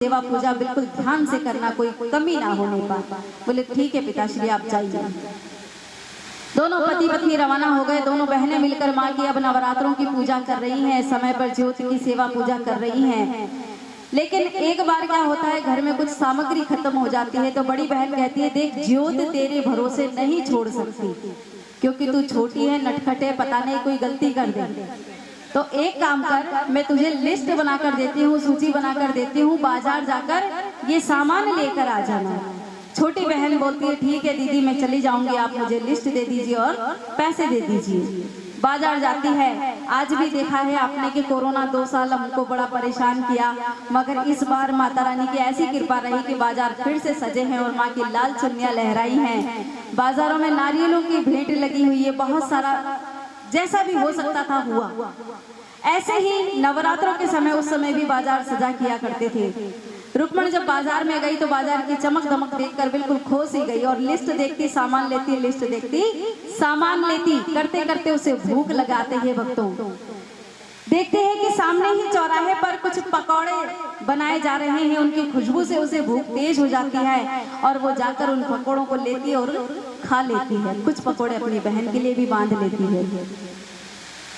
सेवा पूजा बिल्कुल ध्यान से करना, कोई कमी ना होने पाए। बोले ठीक है पिताश्री आप जाइए। दोनों पति पत्नी रवाना हो गए। दोनों बहनें मिलकर माँ की अब नवरात्रों की पूजा कर रही हैं, समय पर ज्योति की सेवा पूजा कर रही हैं। लेकिन एक बार क्या होता है, घर में कुछ सामग्री खत्म हो जाती है तो बड़ी बहन कहती है देख ज्योत तेरे भरोसे नहीं छोड़ सकती, क्योंकि तू छोटी है, नटखट है, पता नहीं कोई गलती कर दे। तो एक काम कर, मैं तुझे लिस्ट बनाकर देती हूँ, सूची बनाकर देती हूँ, बाजार जाकर ये सामान लेकर आ जाना। छोटी बहन बोलती है ठीक है दीदी मैं चली जाऊंगी, आप मुझे लिस्ट दे दीजिए और पैसे दे दीजिए। बाजार जाती है। आज भी देखा है आपने कि कोरोना 2 साल हमको बड़ा परेशान किया, मगर इस बार माता रानी की ऐसी कृपा रही कि बाजार फिर से सजे हैं और माँ की लाल चुन्नियां लहराई हैं। बाजारों में नारियलों की भेंट लगी हुई है, बहुत सारा जैसा भी हो सकता था हुआ। ऐसे ही नवरात्रों के समय उस समय भी बाजार सजा किया करते थे। रुक्मणी जब बाजार में गई तो बाजार की चमक दमक देखकर बिल्कुल खोस ही गई और लिस्ट देखती सामान लेती, लिस्ट देखती सामान लेती। करते करते उसे भूख लगाते हैं भक्तों। देखते हैं कि सामने ही चौराहे पर कुछ पकौड़े बनाए जा रहे हैं, उनकी खुशबू से उसे भूख तेज हो जाती है और वो जाकर उन पकौड़ों को लेती और खा लेती है। कुछ पकौड़े अपनी बहन के लिए भी बांध लेती है।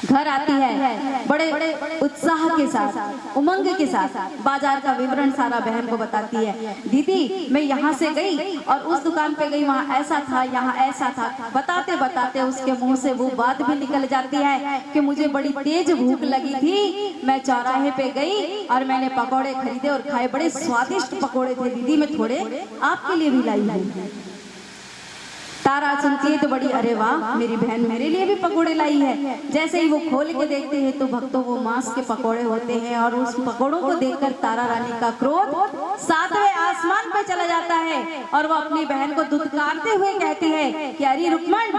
घर आती है बड़े उत्साह के साथ, उमंग के साथ बाजार का विवरण सारा बहन को बताती है। दीदी मैं यहाँ से गई और उस दुकान पे गई, वहाँ ऐसा था, यहाँ ऐसा था। बताते बताते उसके मुंह से वो बात भी निकल जाती है कि मुझे बड़ी तेज भूख लगी थी, मैं चौराहे पे गई और मैंने पकौड़े खरीदे और खाए, बड़े स्वादिष्ट पकौड़े थे दीदी, मैं थोड़े आपके लिए भी लाई हूँ। तारा सुनती है तो बड़ी अरे वाह मेरी बहन मेरे लिए भी पकोड़े लाई है। जैसे ही वो खोल के देखते हैं तो भक्तों वो मांस के पकोड़े होते हैं और उस पकोड़ों को देखकर तारा रानी का क्रोध 7वें आसमान पर चला जाता है और वो अपनी बहन को दुत्कारते हुए कहती है कि अरे रुक्मण